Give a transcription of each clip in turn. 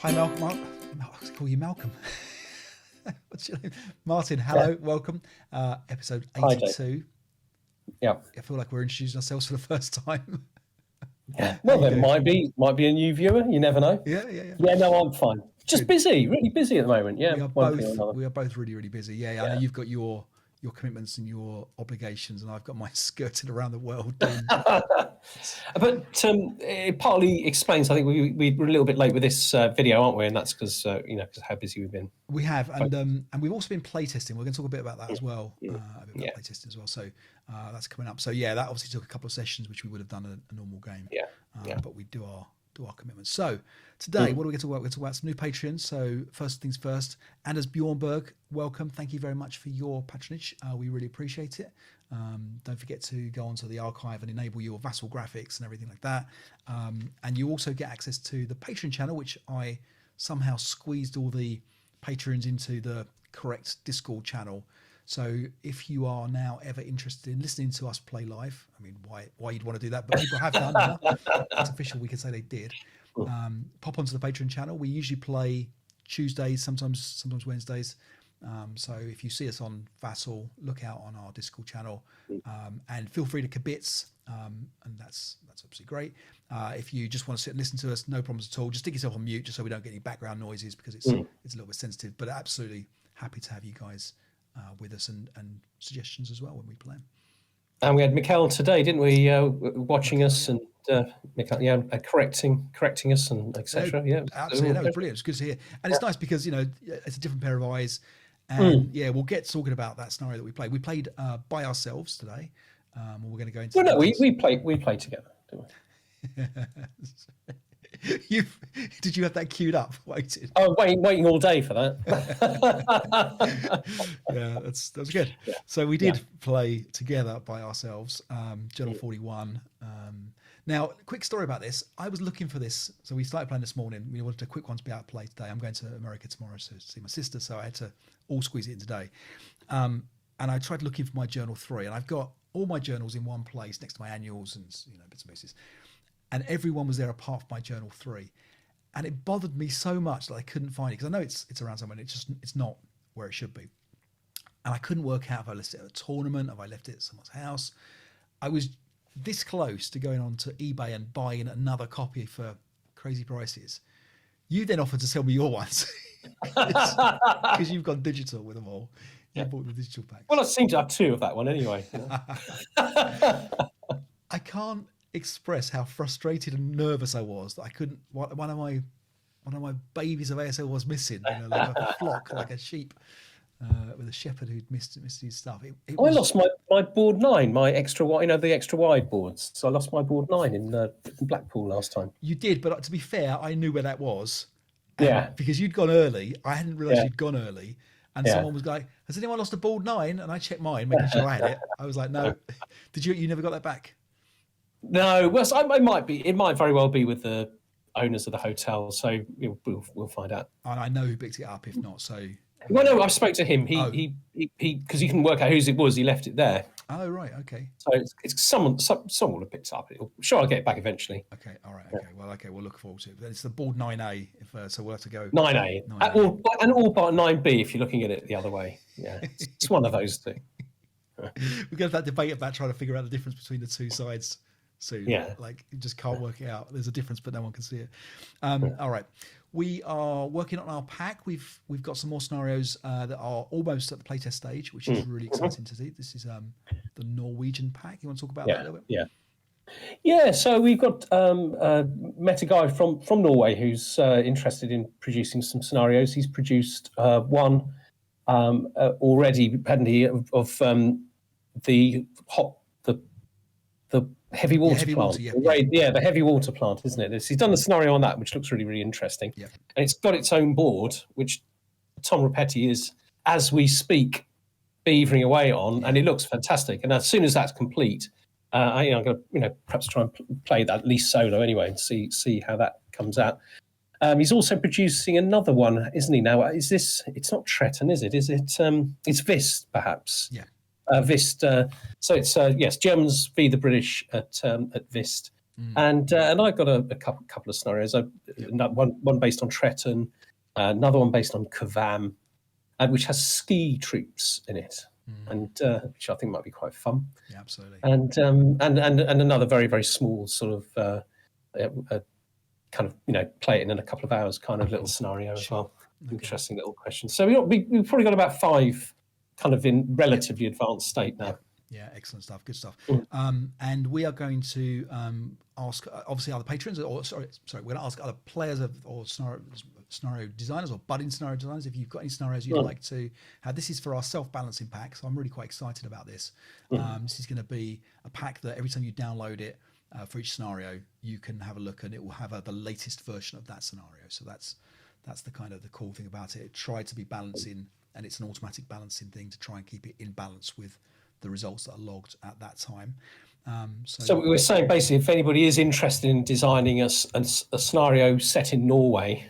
Hi, Malcolm. I'll call you Malcolm. What's your name? Martin, hello, welcome. Episode Hi, Jake. 82. Yeah. I feel like we're introducing ourselves for the first time. Yeah. Well, there might be a new viewer. You never know. Yeah. Yeah. No, I'm fine. Just Good. busy, really busy at the moment. Yeah. We are One thing or another. both really, really busy. Yeah. I know you've got your commitments and your obligations, and I've got mine skirted around the world doing. But it partly explains. I think we're a little bit late with this video, aren't we? And that's because because how busy we've been. We have, and we've also been playtesting. We're going to talk a bit about that as well. A bit about playtesting as well. So that's coming up. So yeah, that obviously took a couple of sessions, which we would have done a normal game. But we do our commitments. So today, what are we going to talk about? We're going to talk about some new Patreons. So first things first, Anders Bjornberg, welcome. Thank you very much for your patronage. We really appreciate it. Don't forget to go onto the archive and enable your Vassal graphics and everything like that. And you also get access to the Patreon channel, which I somehow squeezed all the Patreons into the correct Discord channel. So if you are now ever interested in listening to us play live, I mean, why you'd want to do that, but people have done now. It's official, we can say they did. Pop onto the Patreon channel. We usually play Tuesdays, sometimes Wednesdays. So if you see us on Vassal, look out on our Discord channel, and feel free to kibitz, and that's obviously great. If you just want to sit and listen to us, no problems at all. Just stick yourself on mute, just so we don't get any background noises, because it's a little bit sensitive. But absolutely happy to have you guys with us, and suggestions as well when we play. And we had Mikkel today, didn't we? Watching us and correcting us and etc. Yeah, absolutely. That was brilliant. It's good to hear, and it's nice because it's a different pair of eyes. And we'll get talking about that scenario that we played. We played by ourselves today. We're going to go into. Well, no, we played together, didn't we? Did you have that queued up? Waited. Oh, waiting all day for that. Yeah, that was good. Yeah. So we did play together by ourselves. Journal 41. Now, quick story about this. I was looking for this. So we started playing this morning. We wanted a quick one to be out to play today. I'm going to America tomorrow to see my sister, so I had to all squeeze it in today. And I tried looking for my Journal 3, and I've got all my journals in one place next to my annuals and bits and pieces. And everyone was there apart from my Journal 3. And it bothered me so much that I couldn't find it, because I know it's around somewhere, and it's not where it should be. And I couldn't work out if I left it at a tournament, if I left it at someone's house. I was this close to going on to eBay and buying another copy for crazy prices. You then offered to sell me your ones because you've gone digital with them all. You bought the digital packs. Well, I seem to have two of that one anyway. I can't express how frustrated and nervous I was that I couldn't. One of my babies of ASL was missing, like a flock, like a sheep. With a shepherd who'd missed his stuff. I lost my board 9, my extra wide, the extra wide boards. So I lost my board 9 in Blackpool last time. You did, but to be fair, I knew where that was. Yeah. Because you'd gone early. I hadn't realised you'd gone early. And someone was like, has anyone lost a board 9? And I checked mine, making sure I had it. I was like, no. Did you never got that back? No. Well, it might be. It might very well be with the owners of the hotel. So we'll find out. And I know who picked it up, if not. So... Well, no, I spoke to him. He because you can work out whose it was. He left it there. Oh, right, okay. So it's someone will have picked it up. Sure, I'll get it back eventually. Okay, all right, okay. Well, okay, we'll look forward to it. It's the board 9A, so we'll have to go 9A, and all but 9B if you're looking at it the other way. Yeah, it's one of those two. We're going to have that debate about trying to figure out the difference between the two sides soon. Yeah, like you just can't work it out. There's a difference, but no one can see it. All right. We are working on our pack. We've got some more scenarios that are almost at the playtest stage, which is really exciting to see. This is the Norwegian pack. You want to talk about that a little bit? Yeah. So we've got met a guy from Norway who's interested in producing some scenarios. He's produced one already, hadn't he, of the heavy water plant. The heavy water plant, isn't it? He's done the scenario on that, which looks really, really interesting. Yeah. And it's got its own board, which Tom Rapetti is, as we speak, beavering away on, and it looks fantastic. And as soon as that's complete, I'm going to perhaps try and play that at least solo anyway, and see how that comes out. He's also producing another one, isn't he? Now, is this? It's not Tretton, is it? Is it? It's Vist, perhaps. Yeah. Vist. So it's Germans v the British at Vist. And I've got a couple of scenarios. One based on Tretton, another one based on Kavam, which has ski troops in it, and which I think might be quite fun. Yeah, absolutely. And another very, very small sort of kind of, you know, play it in a couple of hours kind of little scenario as well. Okay. Interesting little question. So we've probably got about 5 kind of in relatively advanced state now. Yeah, excellent stuff. Good stuff. And we are going to ask, obviously, other patrons, or sorry, we're going to ask other players or scenario designers or budding scenario designers if you've got any scenarios you'd like to have. This is for our self-balancing pack, so I'm really quite excited about this. This is going to be a pack that every time you download it for each scenario, you can have a look, and it will have the latest version of that scenario. So that's the kind of the cool thing about it. It tried to be balancing, and it's an automatic balancing thing to try and keep it in balance with the results that are logged at that time. So we're saying basically, if anybody is interested in designing a scenario set in Norway,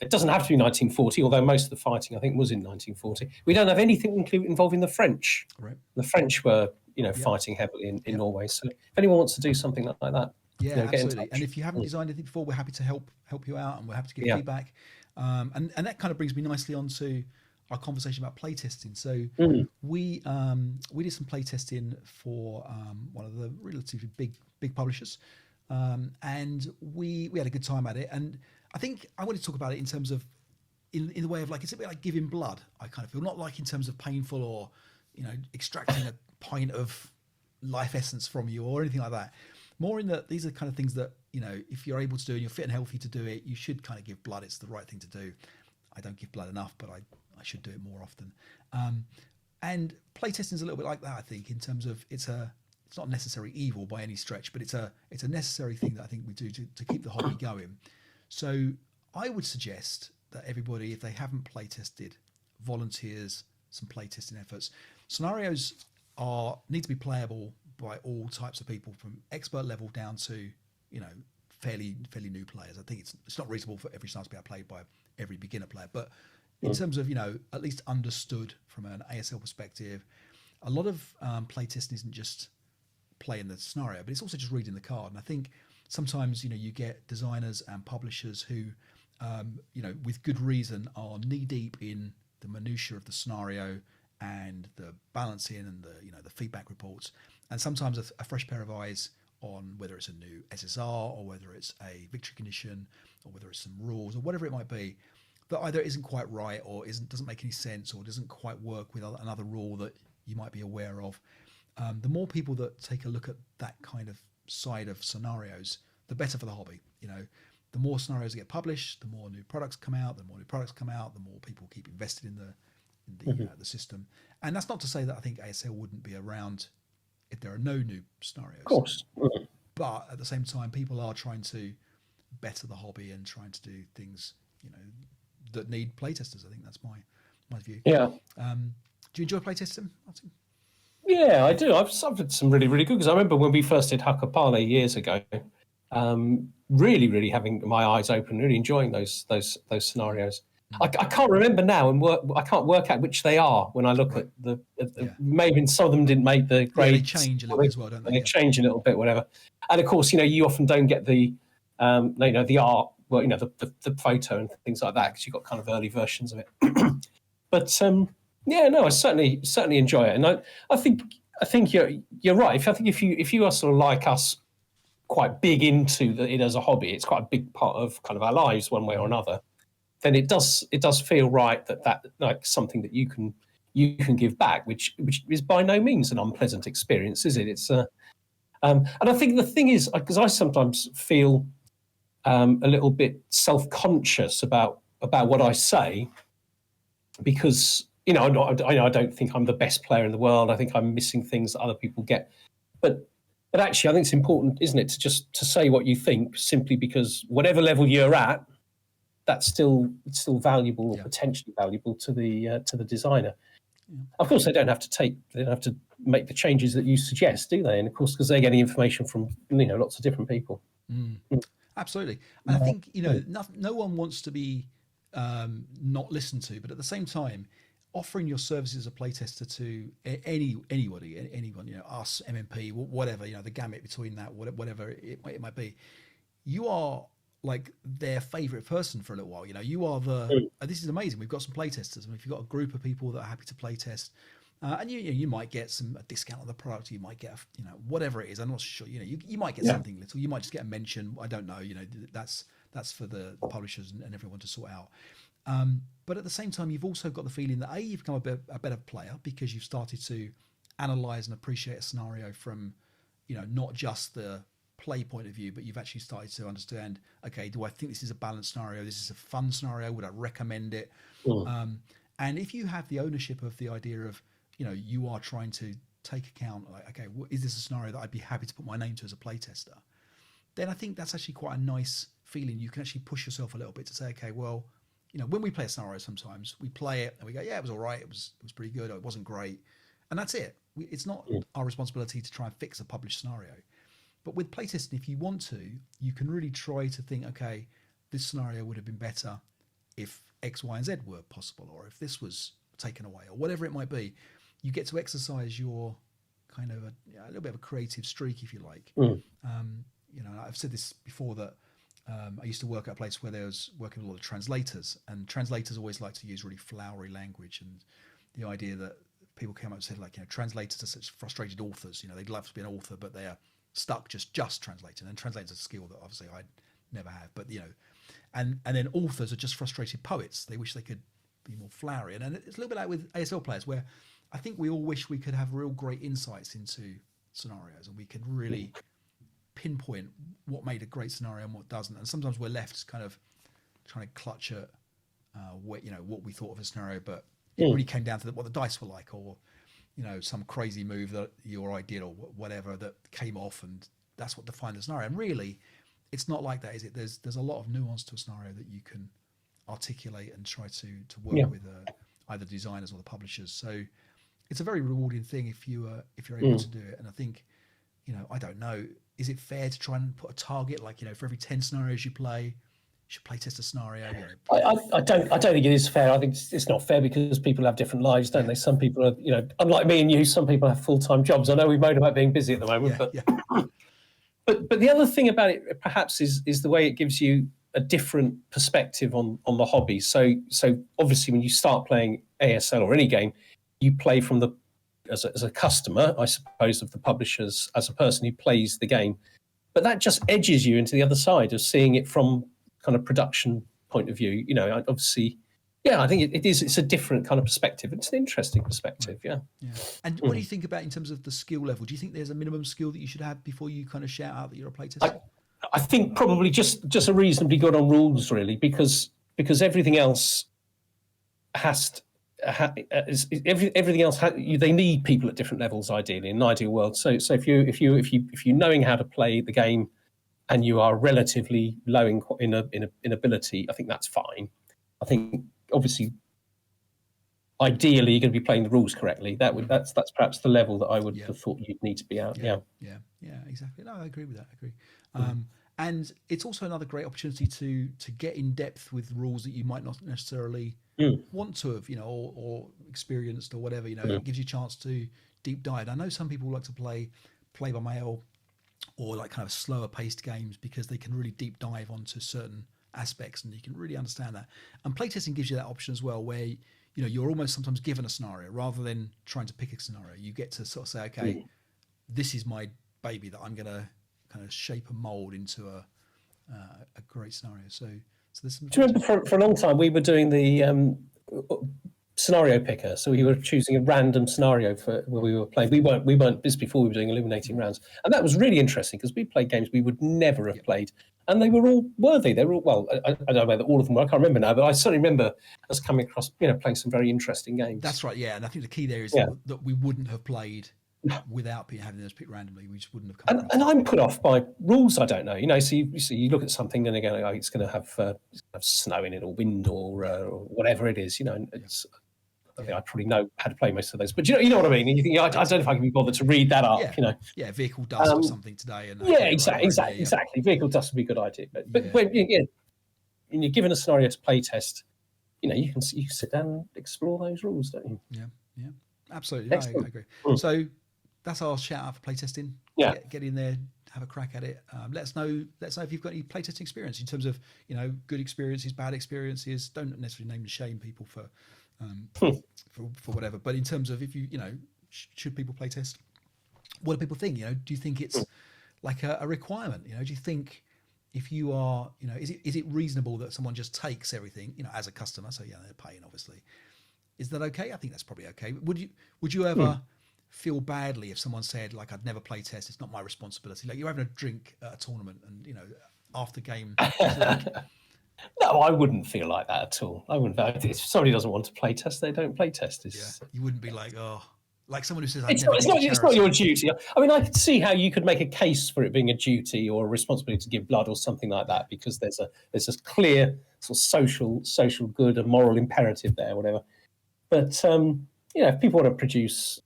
it doesn't have to be 1940, although most of the fighting I think was in 1940. We don't have anything involving the French. Right. The French were, fighting heavily in Norway. So if anyone wants to do something like that, get absolutely. In touch. And if you haven't designed anything before, we're happy to help you out, and we're happy to give feedback. And that kind of brings me nicely on to our conversation about playtesting. So we did some playtesting for one of the relatively big publishers, and we had a good time at it. And I think I want to talk about it in terms of in the way of like, it's a bit like giving blood. I kind of feel, not like in terms of painful or extracting a pint of life essence from you or anything like that. More in that these are kind of things that if you're able to do and you're fit and healthy to do it, you should kind of give blood. It's the right thing to do. I don't give blood enough, but I should do it more often. And playtesting is a little bit like that, I think, in terms of it's not necessary evil by any stretch, but it's a necessary thing that I think we do to keep the hobby going. So I would suggest that everybody, if they haven't playtested, volunteers some playtesting efforts. Scenarios need to be playable by all types of people, from expert level down to fairly new players. I think it's not reasonable for every scenario to be played by every beginner player, but in terms of at least understood from an ASL perspective, a lot of playtesting isn't just playing the scenario, but it's also just reading the card. And I think sometimes you get designers and publishers who with good reason are knee deep in the minutiae of the scenario and the balancing and the feedback reports, and sometimes a fresh pair of eyes on whether it's a new SSR or whether it's a victory condition or whether it's some rules or whatever it might be, that either isn't quite right or doesn't make any sense or doesn't quite work with another rule that you might be aware of. The more people that take a look at that kind of side of scenarios, the better for the hobby. The more scenarios that get published, the more new products come out. The more new products come out, the more people keep invested in the system. And that's not to say that I think ASL wouldn't be around if there are no new scenarios. Of course. But at the same time, people are trying to better the hobby and trying to do things, that need playtesters. I think that's my view. Yeah. Do you enjoy playtesting, Martin? Yeah, I do. I've had some really, really good, because I remember when we first did Hakapale years ago, really, really having my eyes open, really enjoying those scenarios. I can't remember now, and I can't work out which they are when I look at the. Maybe some of them didn't make the grade. They change a little bit as well, don't they? They change a little bit, whatever. And of course, you often don't get the, the art, the photo and things like that, because you've got kind of early versions of it. But I certainly enjoy it, and I think you're right. If you are sort of like us, quite big into it as a hobby, it's quite a big part of kind of our lives one way or another, then it does feel right that like something that you can give back, which is by no means an unpleasant experience, is it? It's and I think the thing is, because I sometimes feel a little bit self-conscious about what I say, because I don't think I'm the best player in the world. I think I'm missing things that other people get, but actually, I think it's important, isn't it, to say what you think, simply because whatever level you're at, that's still valuable or potentially valuable to the designer. Yeah. Of course, they don't have to make the changes that you suggest, do they? And of course, because they're getting information from lots of different people. Absolutely, and I think no one wants to be not listened to, but at the same time, offering your services as a playtester to anyone, us, MMP, whatever, the gamut between that, whatever it might be, you are like their favorite person for a little while. You are this is amazing. We've got some playtesters, and if you've got a group of people that are happy to playtest, and you might get a discount on the product, you might get whatever it is. I'm not sure. You might get something little. You might just get a mention. I don't know. That's for the publishers and everyone to sort out. But at the same time, you've also got the feeling that you've become a better player because you've started to analyze and appreciate a scenario from, not just the play point of view, but you've actually started to understand, okay, do I think this is a balanced scenario? This is a fun scenario. Would I recommend it? And if you have the ownership of the idea of, you are trying to take account, like, okay, is this a scenario that I'd be happy to put my name to as a playtester? Then I think that's actually quite a nice feeling. You can actually push yourself a little bit to say, okay, well, when we play a scenario, sometimes we play it and we go, yeah, it was all right. It was pretty good. Or it wasn't great. And that's it. It's not our responsibility to try and fix a published scenario. But with playtesting, if you want to, you can really try to think, okay, this scenario would have been better if X, Y, and Z were possible, or if this was taken away, or whatever it might be. You get to exercise your kind of a little bit of a creative streak, if you like. I've said this before that I used to work at a place where there was working with a lot of translators, and translators always like to use really flowery language, and the idea that people came up and said, like, translators are such frustrated authors. They'd love to be an author, but they're stuck just translating. And translating is a skill that obviously I'd never have. But and then authors are just frustrated poets. They wish they could be more flowery. And it's a little bit like with ASL players, where I think we all wish we could have real great insights into scenarios, and we could really pinpoint what made a great scenario and what doesn't. And sometimes we're left kind of trying to clutch at what we thought of a scenario, but it really came down to what the dice were like, or some crazy move that your idea or whatever that came off, and that's what defined the scenario. And really, it's not like that, is it? There's a lot of nuance to a scenario that you can articulate and try to work with either designers or the publishers. So it's a very rewarding thing if you're able to do it. And I think, I don't know, is it fair to try and put a target, like, for every 10 scenarios you play, you should play test a scenario? I don't think it is fair. I think it's not fair because people have different lives, don't they? Some people are, unlike me and you, some people have full-time jobs. I know we moan about being busy at the moment, but the other thing about it perhaps is the way it gives you a different perspective on the hobby. So obviously when you start playing ASL or any game, you play from as a customer, I suppose, of the publishers, as a person who plays the game. But that just edges you into the other side of seeing it from kind of production point of view. Obviously, I think it's a different kind of perspective. It's an interesting perspective, yeah. And what do you think about in terms of the skill level? Do you think there's a minimum skill that you should have before you kind of shout out that you're a playtester? I think probably just a reasonably good on rules, really, because everything else everything else they need people at different levels, ideally, in an ideal world. So if you knowing how to play the game and you are relatively low in ability, I think that's fine. I think obviously ideally you're going to be playing the rules correctly. That's perhaps the level that I would have thought you'd need to be at. Yeah, exactly. No, I agree with that. I agree. And it's also another great opportunity to get in depth with rules that you might not necessarily want to have, or experienced or whatever. It gives you a chance to deep dive. I know some people like to play by mail or like kind of slower paced games because they can really deep dive onto certain aspects and you can really understand that. And playtesting gives you that option as well, where you're almost sometimes given a scenario rather than trying to pick a scenario. You get to sort of say, okay, this is my baby that I'm going to kind of shape and mold into a great scenario. So there's some. Do you remember for a long time we were doing the scenario picker? So we were choosing a random scenario for where we were playing. We weren't this before we were doing illuminating rounds, and that was really interesting because we played games we would never have played, and they were all worthy. They were all, I don't know whether all of them were. I can't remember now, but I certainly remember us coming across playing some very interesting games. That's right, yeah. And I think the key there is that we wouldn't have played without having those picked randomly. We just wouldn't have come across. And I'm put off by rules I don't know. So you look at something and again, it's going to have snow in it or wind or whatever it is. And it's. I think I probably know how to play most of those, but you know what I mean. And you think I don't know if I can be bothered to read that up. Vehicle dust or something today. And exactly. Vehicle dust would be a good idea. But when you're given a scenario to play test, you can sit down and explore those rules, don't you? Yeah, absolutely. I agree. So that's our shout out for playtesting. Yeah, get in there, have a crack at it. Let us know if you've got any playtesting experience in terms of good experiences, bad experiences. Don't necessarily name and shame people for whatever, but in terms of if you should people playtest? What do people think? Do you think it's like a requirement? Do you think if you are, is it reasonable that someone just takes everything, as a customer? So they're paying, obviously. Is that okay? I think that's probably okay. Would you ever feel badly if someone said, like, I'd never play test, it's not my responsibility? Like, you're having a drink at a tournament and after game, no, I wouldn't feel like that at all. I wouldn't. If somebody doesn't want to play test, they don't play test. You wouldn't be like, like someone who says, it's not your duty. I mean, I could see how you could make a case for it being a duty or a responsibility to give blood or something like that, because there's a clear sort of social good, a moral imperative there, whatever. But if people want to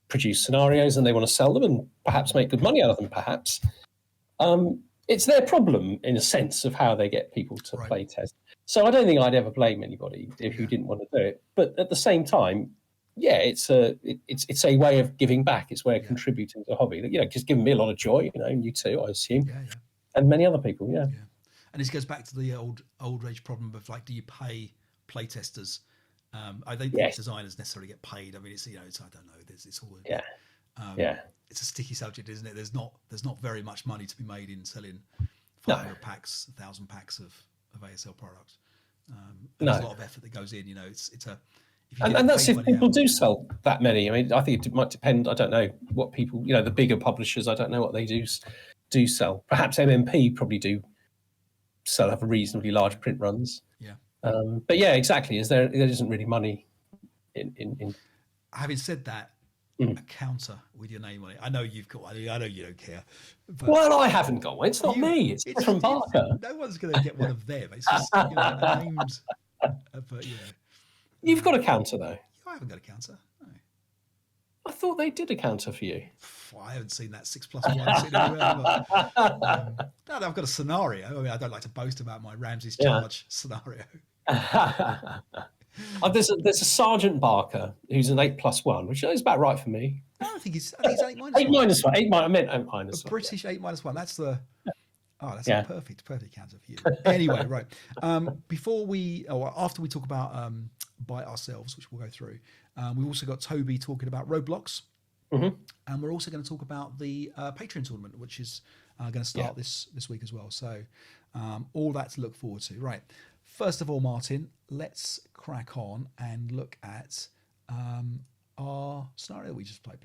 produce scenarios and they want to sell them and perhaps make good money out of them, perhaps it's their problem in a sense of how they get people to play test. So I don't think I'd ever blame anybody who didn't want to do it. But at the same time, it's a way of giving back. It's a way of contributing to the hobby. Just giving me a lot of joy. And you too, I assume, and many other people. Yeah. And this goes back to the old rage problem of, like, do you pay playtesters? I don't think designers necessarily get paid. I mean, it's I don't know. It's all it's a sticky subject, isn't it? There's not very much money to be made in selling 500 packs, 1,000 packs of ASL products. There's a lot of effort that goes in. It's a and that's if people do sell that many. I mean, I think it might depend. I don't know what people, the bigger publishers, I don't know what they do sell. Perhaps MMP probably do sell, have reasonably large print runs. Yeah. But yeah, exactly. There isn't really money in. Having said that, a counter with your name on it. I know you've got. I know you don't care. But well, I haven't got one. It's not me. It's from Barker. No one's going to get one of them. It's just a named. But you've got a counter though. I haven't got a counter. No. I thought they did a counter for you. I haven't seen that 6+1 sitting anywhere. But, no, I've got a scenario. I mean, I don't like to boast about my Ramsey's charge scenario. There's a Sergeant Barker who's an 8+1, which is about right for me. I think he's 8 minus 8 minus 1. 8 minus. I meant 8 minus 1. British 8-1. That's the. That's a perfect counter for you. Anyway, right. After we talk about Bite Ourselves, which we'll go through, we've also got Toby talking about roadblocks. Mm-hmm. And we're also going to talk about the Patreon tournament, which is going to start this week as well. So all that to look forward to. Right. First of all, Martin, let's crack on and look at our scenario we just played.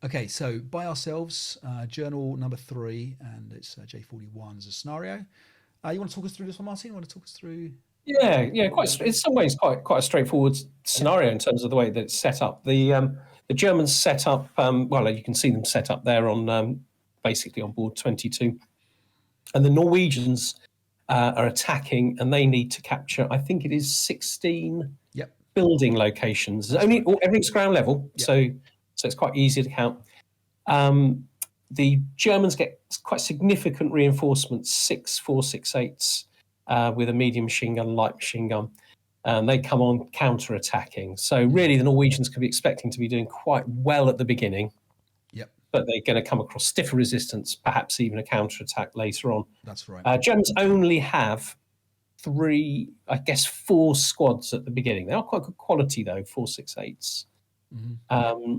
Okay, so By Ourselves, journal number 3, and it's J41 as a scenario. You want to talk us through this one, Martin? You want to talk us through? Yeah, in some ways quite a straightforward scenario in terms of the way that it's set up. The Germans set up, you can see them set up there on basically on board 22, and the Norwegians are attacking, and they need to capture, I think it is 16 building locations. Everything's ground level, so it's quite easy to count. The Germans get quite significant reinforcements, 6 4.68s with a medium machine gun, light machine gun. They come on counter-attacking. So really the Norwegians could be expecting to be doing quite well at the beginning. But they're going to come across stiffer resistance, perhaps even a counter-attack later on. That's right. Germans only have 4 squads at the beginning. They are quite good quality, though, 4.68s. Mm-hmm.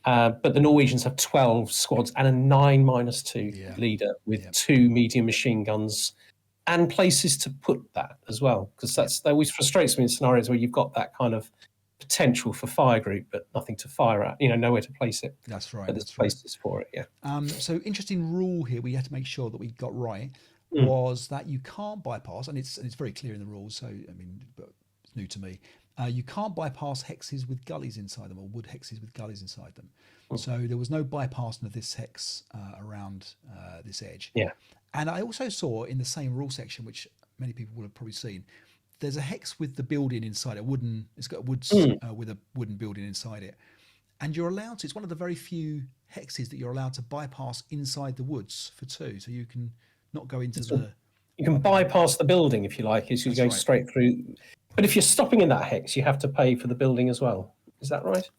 But the Norwegians have 12 squads and a 9-2 leader with 2 medium machine guns and places to put that as well. Because that always frustrates me in scenarios where you've got that kind of potential for fire group, but nothing to fire at, nowhere to place it. That's right. But there's places for it, So interesting rule here we had to make sure that we got right was that you can't bypass, and it's very clear in the rules, so I mean, but it's new to me. You can't bypass hexes with gullies inside them, or wood hexes with gullies inside them. So there was no bypassing of this hex around this edge. And I also saw in the same rule section, which many people will have probably seen, there's a hex with the building inside it. It's got a with a wooden building inside it. And you're allowed to, it's one of the very few hexes that you're allowed to bypass inside the woods for 2. So you can not go into You can bypass the building if you like, as you go straight through. But if you're stopping in that hex, you have to pay for the building as well. Is that right?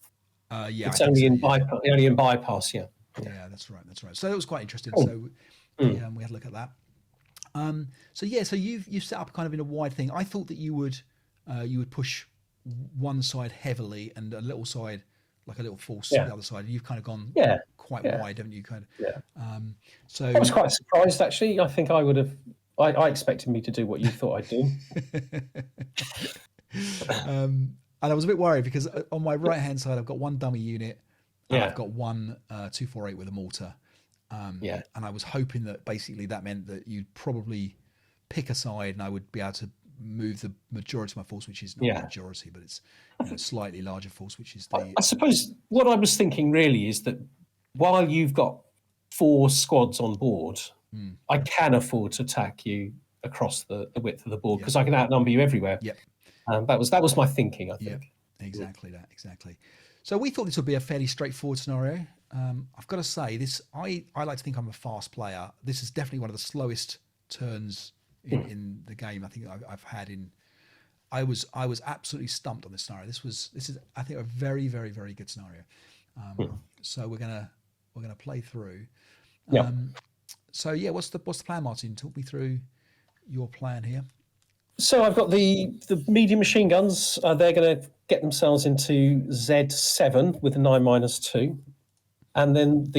Yeah, it's only in bypass. Yeah. Yeah, that's right. So it was quite interesting. Cool. So we had a look at that. So you've set up kind of in a wide thing. I thought that you would push one side heavily and a little side, like a little force the other side. You've kind of gone quite wide, haven't you? Kind of. So I was quite surprised actually. I think I would have. I expected me to do what you thought I'd do. And I was a bit worried because on my right hand side I've got one dummy unit. And I've got one 248 with a mortar. And I was hoping that basically that meant that you'd probably pick a side and I would be able to move the majority of my force, which is not the majority, but it's slightly larger force, which is the... I suppose what I was thinking really is that while you've got 4 squads on board, I can afford to attack you across the width of the board because I can outnumber you everywhere. Yep. That was my thinking, I think. Yep. Exactly. So we thought this would be a fairly straightforward scenario. I've got to say, I like to think I'm a fast player. This is definitely one of the slowest turns in the game I think I've had in. I was absolutely stumped on this scenario. This is I think a very, very, very good scenario. So we're gonna play through. So what's the plan, Martin? Talk me through your plan here. So I've got the medium machine guns. They're going to get themselves into Z7 with a 9-2, and then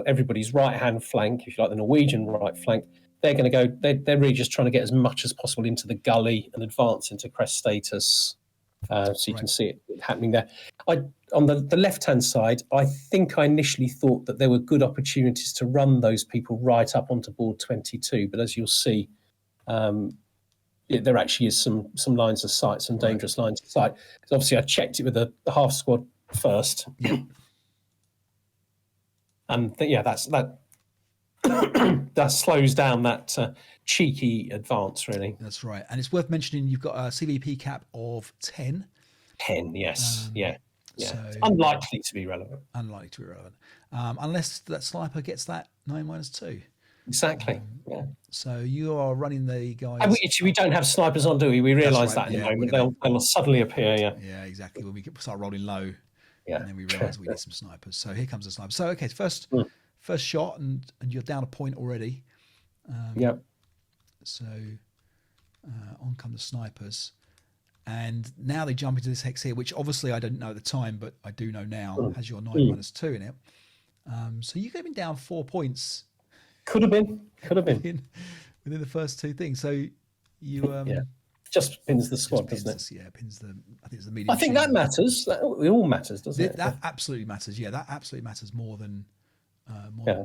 everybody's right hand flank, if you like, the Norwegian right flank. They're going to go. They're really just trying to get as much as possible into the gully and advance into crest status, so you can see it happening there. On the left hand side, I think I initially thought that there were good opportunities to run those people right up onto board 22, but as you'll see. There actually is some lines of sight, some dangerous lines of sight. Because obviously, I checked it with the half squad first, and that slows down that cheeky advance. Really, that's right. And it's worth mentioning you've got a CVP cap of 10. 10, yes, So it's unlikely to be relevant. Unless that sniper gets that 9-2. Exactly. So you are running the guys. We don't have snipers on, do we? We realise that in a moment. They'll suddenly appear. Yeah, exactly. When we start rolling low, and then we realise we need some snipers. So here comes the sniper. So okay, first shot, and you're down a point already. So on come the snipers, and now they jump into this hex here, which obviously I didn't know at the time, but I do know now has your 9-2 in it. So you could have been down 4 points. Could have been within the first 2 things. So you just pins the squad, doesn't it? Yeah, pins the. I think it's the medium. I think that matters. It all matters, doesn't it? That absolutely matters. Yeah, that absolutely matters more than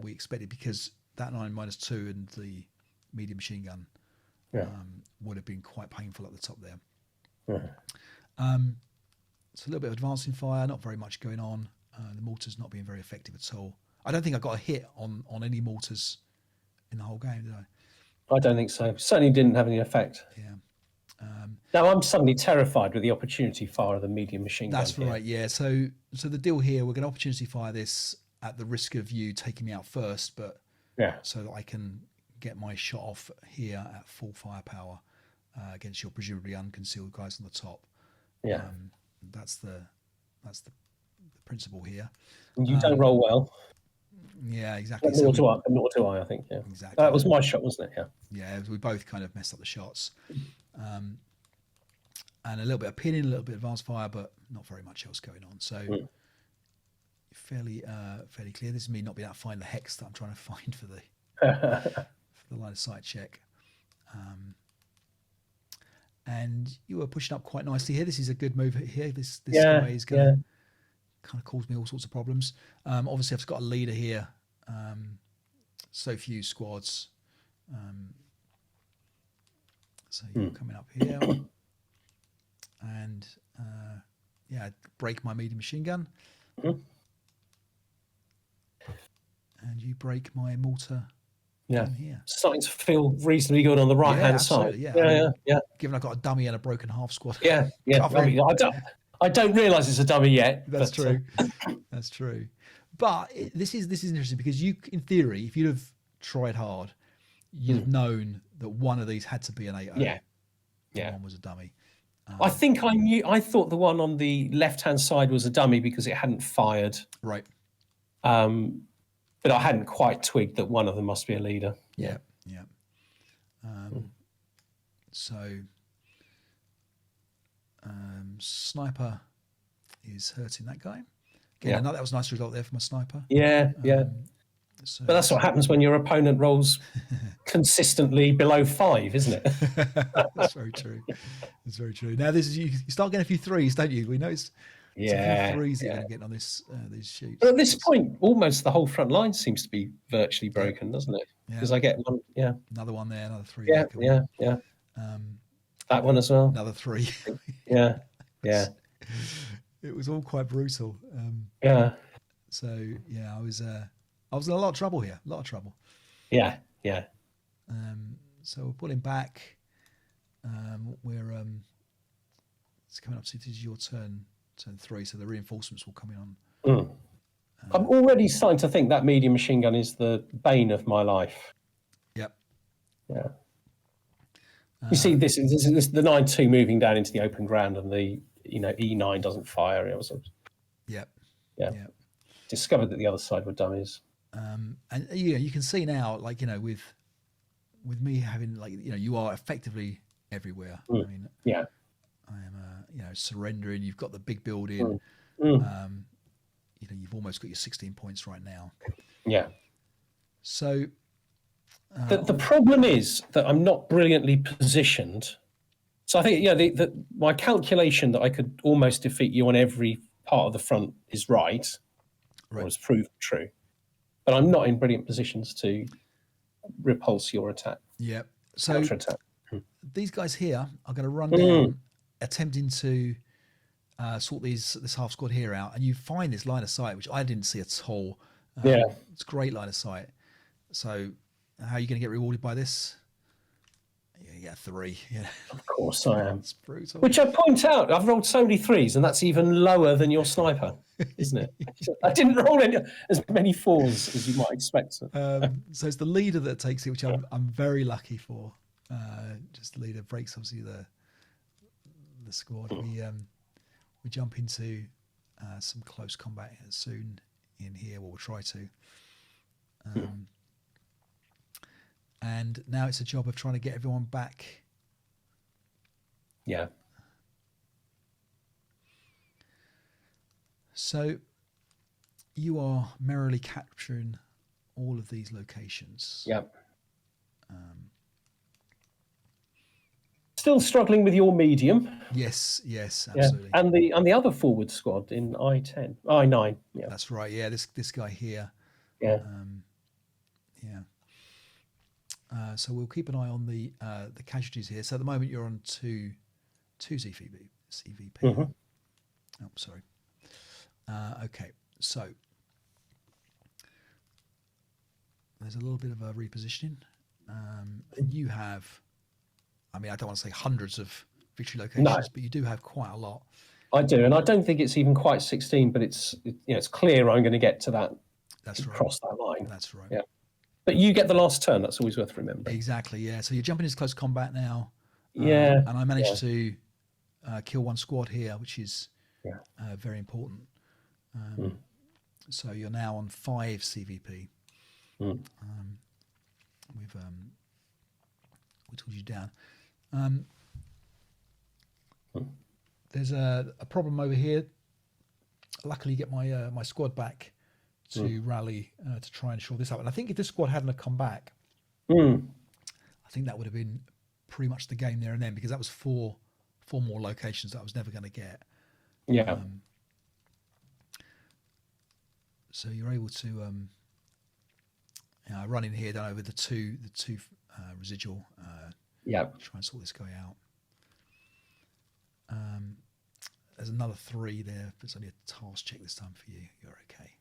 we expected, because that 9-2 and the medium machine gun would have been quite painful at the top there. It's a little bit of advancing fire, not very much going on. The mortar's not being very effective at all. I don't think I got a hit on any mortars in the whole game, did I? I don't think so. Certainly didn't have any effect. Yeah. Now I'm suddenly terrified with the opportunity fire of the medium machine gun. That's right. Yeah. So the deal here, we're going to opportunity fire this at the risk of you taking me out first, but so that I can get my shot off here at full firepower against your presumably unconcealed guys on the top. Yeah. That's the principle here. You don't roll well. Yeah, exactly. Nor do I think. Yeah, exactly. That was my shot, wasn't it? Yeah, we both kind of messed up the shots, and a little bit of pinning, a little bit of advanced fire, but not very much else going on. So fairly clear. This is me not being able to find the hex that I'm trying to find for the for the line of sight check. And you were pushing up quite nicely here. This is a good move here. This guy is going to kind of cause me all sorts of problems. Obviously, I've got a leader here. So few squads. So you're coming up here. And break my medium machine gun. And you break my mortar. Here. Starting to feel reasonably good on the right hand side. Yeah. Given I've got a dummy and a broken half squad. I don't realise it's a dummy yet. That's true. That's true. But this is interesting because you, in theory, if you'd have tried hard, you'd have known that one of these had to be an 8-0. Yeah. One was a dummy. I think I thought the one on the left-hand side was a dummy because it hadn't fired. Right. But I hadn't quite twigged that one of them must be a leader. Yeah. So sniper is hurting that guy. Again, that was a nice result there for my sniper. Yeah. So but that's what happens when your opponent rolls consistently below 5, isn't it? That's very true. That's very true. Now this is you start getting a few threes, don't you? We noticed a few threes that you're going to get on this these shoots. But at this point, almost the whole front line seems to be virtually broken, doesn't it? Because I get one, another one there, another 3. Yeah. That one as well. Another 3. Yeah. It was all quite brutal. So I was in a lot of trouble here. A lot of trouble. Yeah. So we're pulling back. We're it's coming up to this is your turn 3. So the reinforcements will come in on. I'm already starting to think that medium machine gun is the bane of my life. Yep. Yeah. You see, this is the 9-2 moving down into the open ground, and the E9 doesn't fire. It was Yeah. Discovered that the other side were dummies. And you can see now, like with me having you are effectively everywhere. I mean, I am surrendering. You've got the big building. You've almost got your 16 points right now. Yeah. So the problem is that I'm not brilliantly positioned. So I think my calculation that I could almost defeat you on every part of the front is right. Or has proved true. But I'm not in brilliant positions to repulse your attack. Yeah. So attack. These guys here are going to run down, attempting to sort this half squad here out, and you find this line of sight, which I didn't see at all. It's a great line of sight. So how are you going to get rewarded by this? Yeah, 3. Yeah. Of course I am. It's brutal. Which I point out, I've rolled so many 3s, and that's even lower than your sniper, isn't it? I didn't roll as many 4s as you might expect. So it's the leader that takes it, which I'm very lucky for. Just the leader breaks obviously the squad. We jump into some close combat soon in here. We'll try to. And now it's a job of trying to get everyone back. Yeah. So you are merrily capturing all of these locations. Yep. Still struggling with your medium. Yes, absolutely. Yeah. And the other forward squad in I9. Yeah. That's right. Yeah, this guy here. Yeah. So we'll keep an eye on the casualties here. So at the moment you're on two CVP. Oh, sorry. Okay, so there's a little bit of a repositioning. And you have, I mean, I don't want to say hundreds of victory locations, but you do have quite a lot. I do, and I don't think it's even quite 16, but it's clear I'm going to get to that. That's right. Cross that line. That's right. Yeah. But you get the last turn. That's always worth remembering. Exactly. Yeah. So you're jumping into close combat now. Yeah. And I managed to kill one squad here, which is very important. So you're now on 5 CVP. We told you down. There's a problem over here. Luckily, get my squad back to rally to try and shore this up. And I think if this squad hadn't have come back, I think that would have been pretty much the game there and then, because that was four more locations that I was never going to get. Yeah. So you're able to run in here down over the two residual. Try and sort this guy out. There's another 3 there, but it's only a task check this time for you. You're okay.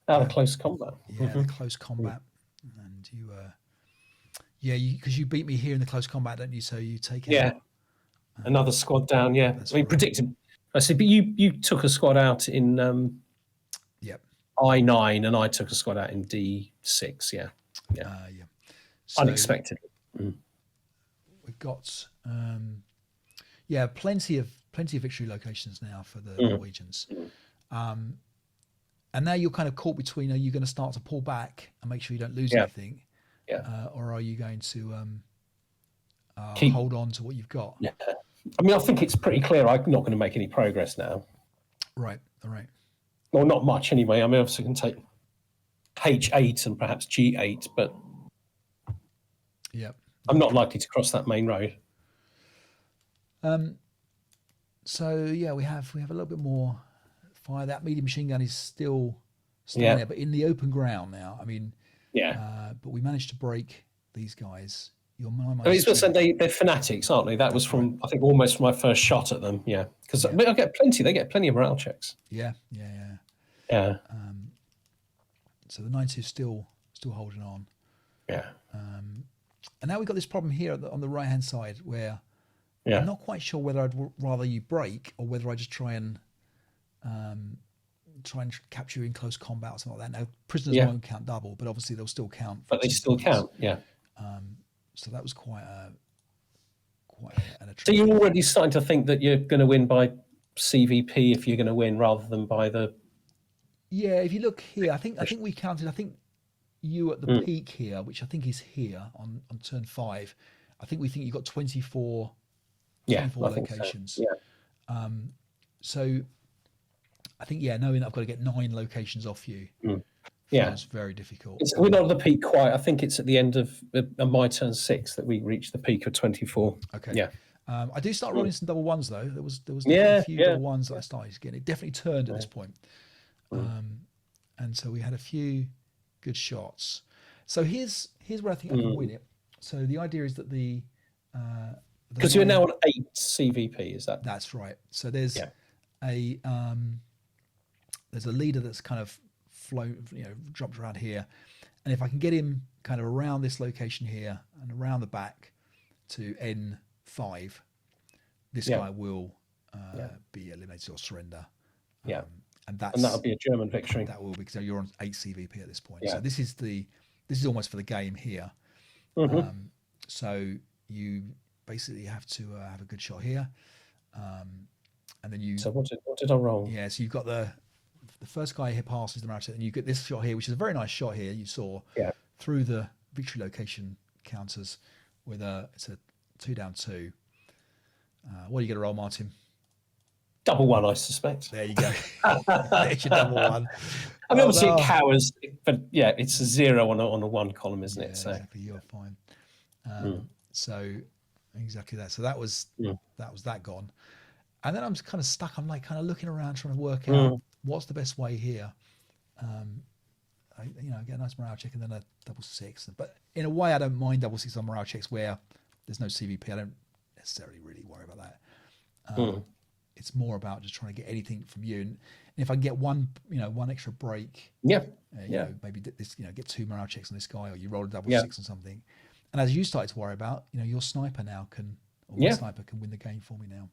Out of close combat. Yeah, the close combat, and you, because you beat me here in the close combat, don't you? So you take out another squad down. Yeah, That's I mean, right. predicted. I said, but you took a squad out in I9, and I took a squad out in D6. Yeah. Yeah. So Unexpectedly. We've got plenty of victory locations now for the Norwegians. And now you're kind of caught between, are you going to start to pull back and make sure you don't lose anything? Or are you going to hold on to what you've got? Yeah. I mean, I think it's pretty clear I'm not going to make any progress now. Right. All right. Well, not much anyway. I mean, obviously I can take H8 and perhaps G8, but I'm not likely to cross that main road. So yeah, we have a little bit more fire. That medium machine gun is still there, but in the open ground now. I mean, but we managed to break these guys. They're fanatics, aren't they? That was from I think almost from my first shot at them. Yeah, because I get plenty. They get plenty of morale checks. Yeah. So the 92 is still holding on. Yeah. And now we've got this problem here on the right hand side where I'm not quite sure whether I'd rather you break or whether I just try and capture you in close combat or something like that. Now prisoners won't count double, but obviously they'll still count. But they still count. Yeah. So that was quite an attraction. So you're already starting to think that you're going to win by CVP if you're going to win rather than by the. Yeah, if you look here, I think we counted. I think you at the peak here, which I think is here on turn 5. I think you got 24 locations. So. Yeah. So I think knowing that I've got to get 9 locations off you. It's very difficult. We're not at the peak quite. I think it's at the end of my turn 6 that we reach the peak of 24. Okay. Yeah. I do start rolling some double ones though. There was a few double ones that I started getting. It definitely turned at this point. And so we had a few good shots. So here's where I think I can win it. So the idea is that because you're now on 8 CVP, is that? That's right. So there's a leader that's kind of dropped around here, and if I can get him kind of around this location here and around the back to N5, this guy will be eliminated or surrender. And that'll be a German victory. That will be, because you're on 8 CVP at this point. So this is almost for the game here. So you basically have to have a good shot here, and then you. So what did I roll? Yeah, so you've got the first guy here passes the match, and you get this shot here, which is a very nice shot here. You saw through the victory location counters with it's a 2 down 2. What are you going to roll, Martin? Double 1, I suspect. There you go. There's your double 1. I mean, obviously it cowers, but it's a 0 on a 1 column, isn't it? So exactly, you're fine. So exactly that. So that was that gone, and then I'm just kind of stuck. I'm like kind of looking around, trying to work out what's the best way here. I get a nice morale check and then a double 6. But in a way, I don't mind double 6 on morale checks where there's no CVP. I don't necessarily really worry about that. It's more about just trying to get anything from you, and if I can get one extra break, maybe this, get 2 morale checks on this guy, or you roll a double 6 on something. And as you started to worry about, your sniper now one sniper can win the game for me now.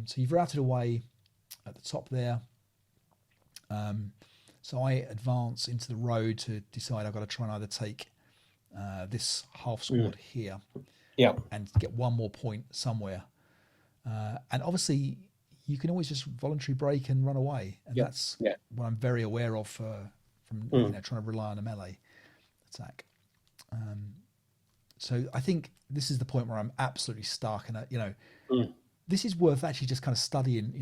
So you've routed away at the top there. So I advance into the road to decide I've got to try and either take this half squad here, and get one more point somewhere. And obviously, you can always just voluntary break and run away, and that's what I'm very aware of from trying to rely on a melee attack. So I think this is the point where I'm absolutely stuck, and this is worth actually just kind of studying,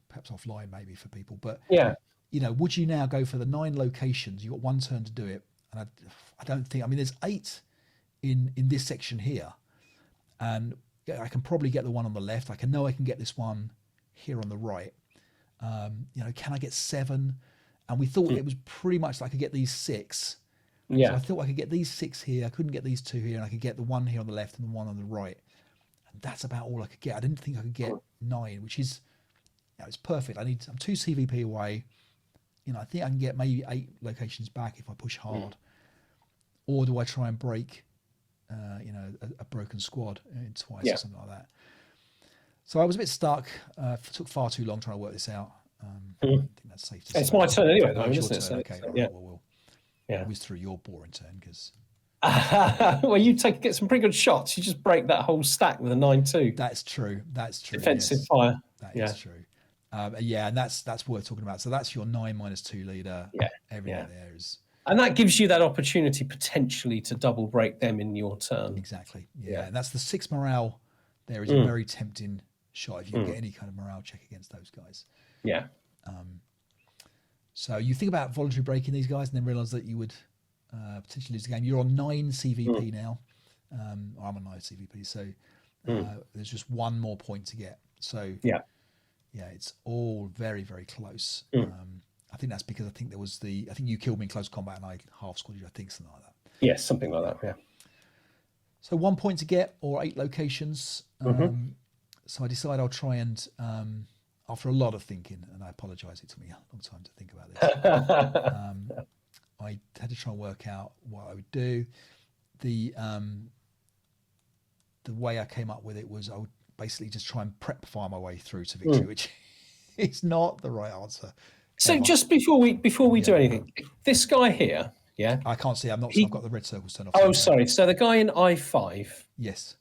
perhaps offline maybe for people. But would you now go for the 9 locations? You got 1 turn to do it, and I don't think. I mean, there's 8 in this section here, and I can probably get the one on the left. I can get this one here on the right. Can I get 7? And we thought it was pretty much like I could get these 6. So I thought I could get these 6 here. I couldn't get these 2 here, and I could get the one here on the left and the one on the right. And that's about all I could get. I didn't think I could get 9, which is, it's perfect. I'm 2 CVP away. I think I can get maybe 8 locations back if I push hard. Or do I try and break, a broken squad twice or something like that? So I was a bit stuck. Took far too long trying to work this out. I think that's safe to say. It's my turn anyway, though, isn't it? Okay, yeah. Well. Yeah. It was through your boring turn because. Well, you get some pretty good shots. You just break that whole stack with a 9-2. That's true. Defensive yes. fire. That is true. And that's worth talking about. So that's your 9-2 leader. Yeah. Everything there is. And that gives you that opportunity potentially to double break them in your turn. Exactly. Yeah. And that's the 6 morale. There is a very tempting shot if you get any kind of morale check against those guys. Yeah. So you think about voluntary breaking these guys and then realize that you would potentially lose the game. You're on 9 CVP now. I'm on 9 CVP. So there's just one more point to get. So yeah, it's all very, very close. I think that's because I think you killed me in close combat and I half squatted you, I think, something like that. Yes, something like that, yeah. So 1 point to get or 8 locations. So I decide I'll try and, after a lot of thinking, and I apologise, it took me a long time to think about this. I had to try and work out what I would do. The way I came up with it was I would basically just try and prep fire my way through to victory, which is not the right answer. So just before we do anything, this guy here, I can't see. I've got the red circles turned off. Oh, sorry. So the guy in I5, yes,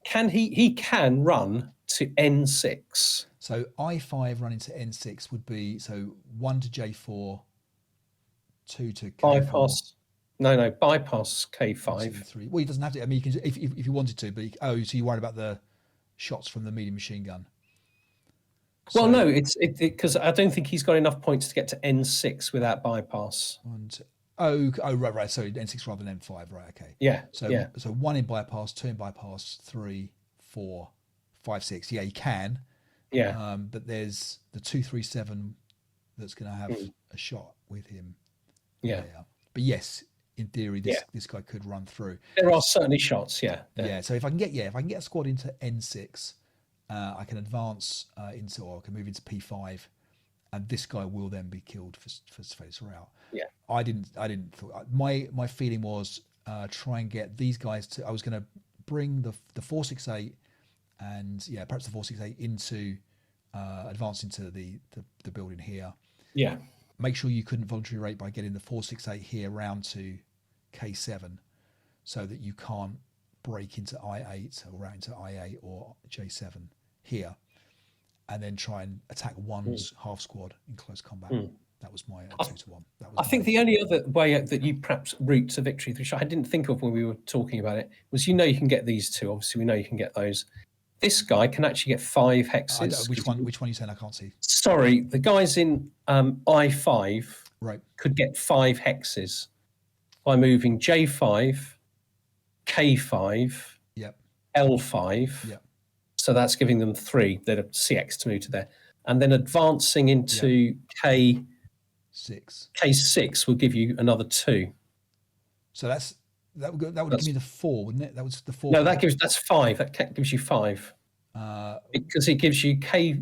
he can run to N6. So I5 running to N6 would be 1 to J4, 2 to K4. Bypass. No, bypass K5. 2, 3. Well, he doesn't have to. I mean, you can if you wanted to, but so you're worried about the shots from the medium machine gun. Well, no, it's because I don't think he's got enough points to get to N6 without bypass. Right. So N6 rather than N5, right? Okay. Yeah. So 1 in bypass, 2 in bypass, 3, 4, 5, 6. Yeah, he can. Yeah. But there's the 237 that's going to have a shot with him. Yeah. But yes, in theory, this guy could run through. There are certainly shots. Yeah. Yeah. So if I can get a squad into N6. I can advance I can move into P5, and this guy will then be killed for Spherical route. Yeah, I didn't thought my feeling was try and get these guys to. I was going to bring the 468 and perhaps the 468 into advance into the building here. Yeah, make sure you couldn't voluntary rate by getting the 468 here round to K7, so that you can't break into I8 or route into I8 or J7 here, and then try and attack one's half squad in close combat. That was my 2 to 1. I think the only other way that you perhaps route to victory, which I didn't think of when we were talking about it, was you can get these two. Obviously, we know you can get those. This guy can actually get 5 hexes. Which one are you saying? I can't see. Sorry, the guys in I5 could get 5 hexes by moving J5, K5, L5. So that's giving them 3. They'd have CX to move to there. And then advancing into K6. K6 will give you another 2. So that would give me the 4, wouldn't it? That was the 4. No, that's 5. That gives you 5. Because it gives you K.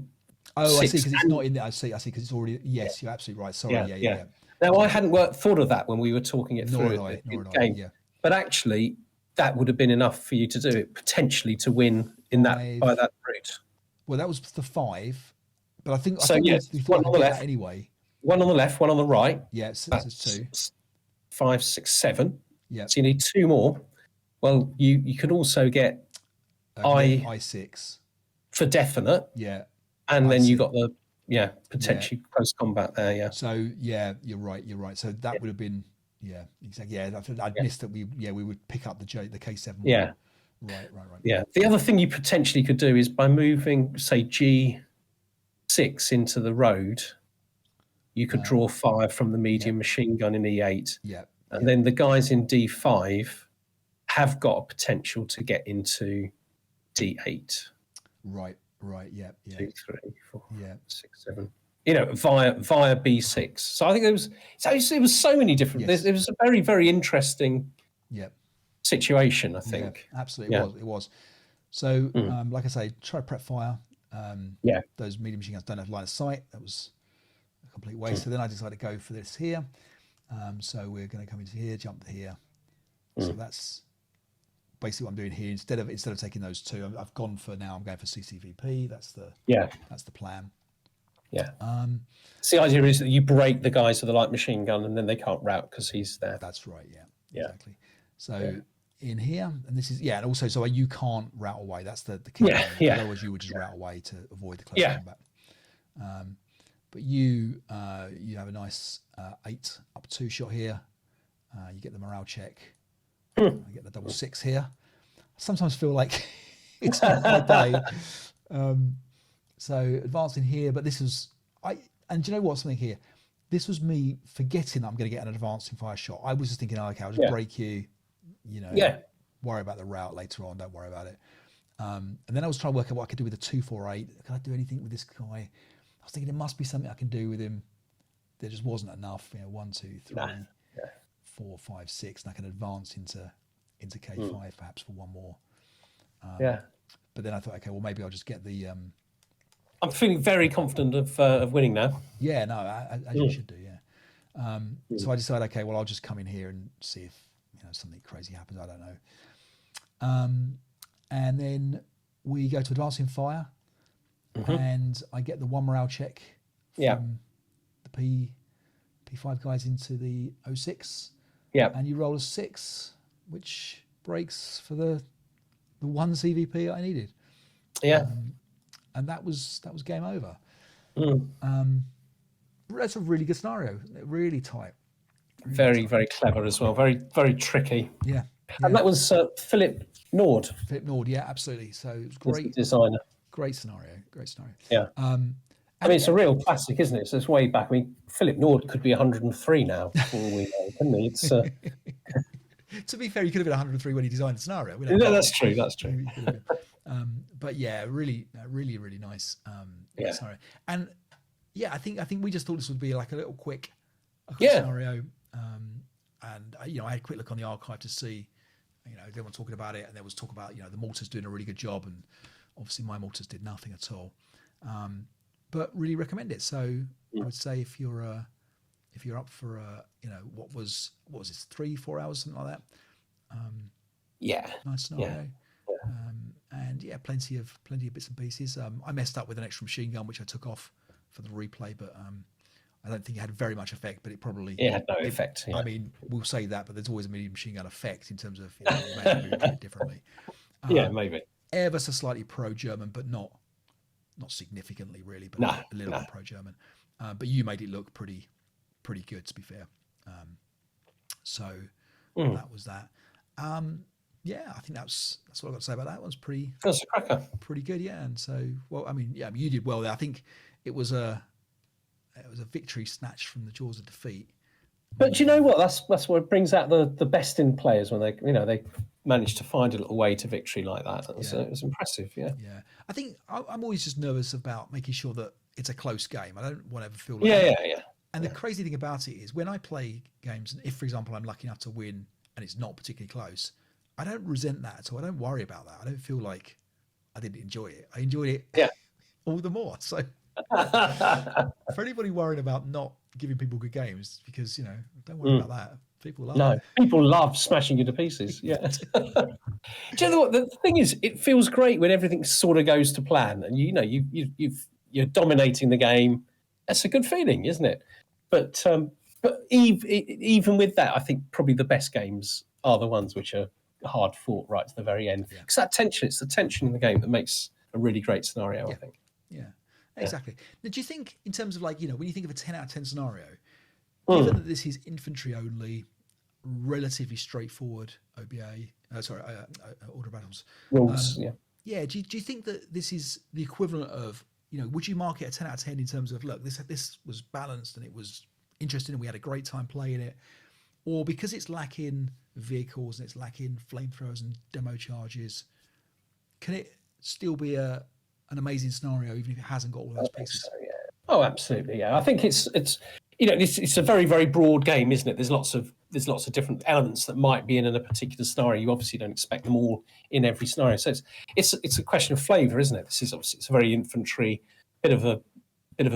Oh, I see. Because it's not in there. I see. Because it's already. Yes, you're absolutely right. Sorry. Yeah. Now I hadn't thought of that when we were talking it through the game. Yeah. But actually, that would have been enough for you to do it potentially to win in by that route. Well, that was the 5, but I think we thought one on the left anyway. One on the left, one on the right. Yeah, so that's 2. 5, 6, 7. Yeah. So you need 2 more. Well, you can also get I6 for definite. Yeah. And then you got the potentially close combat there. Yeah. So you're right. So that would have been exactly. Yeah, I'd missed that. We would pick up the K7. Yeah. Right. Yeah. The other thing you potentially could do is by moving, say, G6 into the road, you could draw fire from the medium machine gun in E8. Yeah. And then the guys in D5 have got a potential to get into D8. Right. Yeah. 2, 3, 4, 6, 7. Via B6. So I think it was so many different. It was a very, very interesting situation. I think absolutely it was. So like I say, try to prep fire. Those medium machine guns don't have line of sight. That was a complete waste. So then I decided to go for this here. So we're going to come into here, jump to here. So that's basically what I'm doing here. Instead of taking those 2, I've gone for now. I'm going for CCVP. That's the plan. Yeah. So the idea is that you break the guys with the light machine gun, and then they can't route because he's there. That's right. Yeah. Exactly. So in here, and this is and also so you can't route away. That's the key. Otherwise, you would just route away to avoid the close combat. But you have a nice 8-up-2 shot here. You get the morale check. You get the double 6 here. I sometimes feel like it's not my day. So advancing here, but this was and do you know what? Something here. This was me forgetting that I'm going to get an advancing fire shot. I was just thinking, okay, I'll just break you. Worry about the route later on. Don't worry about it. And then I was trying to work out what I could do with a 248. Can I do anything with this guy? I was thinking there must be something I can do with him. There just wasn't enough. 1, 2, 3, 4, 5, 6, and I can advance into K5 perhaps for one more. But then I thought, okay, well maybe I'll just get the. I'm feeling very confident of winning now. Yeah, no, as you should do. Yeah. So I decided, okay, well I'll just come in here and see if something crazy happens. I don't know. And then we go to advancing fire, and I get the 1 morale check from the P5 guys into the 06. Yeah. And you roll a 6, which breaks for the 1 CVP I needed. Yeah. And that was game over. That's a really good scenario. Really tight. Very, very clever as well. Very, very tricky. Yeah. And that was Philip Nord. Philip Nord, yeah, absolutely. So it was great. Designer. Great scenario. Yeah. I mean, it's a real classic, isn't it? So it's way back. I mean, Philip Nord could be 103 now, for all we know, couldn't he? It's, to be fair, he could have been 103 when he designed the scenario. That's true. But yeah, really nice scenario. And I think we just thought this would be like a little quick scenario. And I had a quick look on the archive to see, everyone talking about it, and there was talk about the mortars doing a really good job, and obviously my mortars did nothing at all. But really recommend it. So I would say if you're up for what was this 3-4 hours, something like that. Nice scenario. And plenty of bits and pieces. I messed up with an extra machine gun which I took off for the replay, but I don't think it had very much effect. But it had no effect. I mean, we'll say that, but there's always a medium machine gun effect in terms of it may move it differently. Maybe ever so slightly pro-German, but not significantly really, but a little bit pro-German. But you made it look pretty good, to be fair. So that was that. I think that's what I've got to say about that. It was that's a cracker. Pretty good, yeah. And so, you did well there. I think it was a victory snatched from the jaws of defeat. But do you know what? That's what brings out the best in players when they manage to find a little way to victory like that. It was impressive. Yeah. Yeah. I think I'm always just nervous about making sure that it's a close game. I don't want to ever feel like Yeah. And the crazy thing about it is when I play games, and if, for example, I'm lucky enough to win and it's not particularly close, I don't resent that at all. I don't worry about that. I don't feel like I didn't enjoy it. I enjoyed it all the more. So for anybody worrying about not giving people good games, because, don't worry about that. People love it. People love smashing you to pieces. Yeah. Do you know what? The thing is, it feels great when everything sort of goes to plan and you're dominating the game. That's a good feeling, isn't it? But even with that, I think probably the best games are the ones which are hard fought right to the very end. Because it's the tension in the game that makes a really great scenario, I think. Yeah, exactly. Now, do you think, in terms of when you think of a 10 out of 10 scenario, given that this is infantry only, relatively straightforward order of battles rules, do you think that this is the equivalent of, would you mark it a 10 out of 10 in terms of, look, this was balanced and it was interesting and we had a great time playing it? Or because it's lacking vehicles and it's lacking flamethrowers and demo charges, can it still be an amazing scenario even if it hasn't got all those pieces? So, yeah. Oh, absolutely, yeah. I think it's it's a very, very broad game, isn't it? There's lots of different elements that might be in a particular scenario. You obviously don't expect them all in every scenario. So it's a question of flavour, isn't it? This is obviously, it's a very infantry, bit of a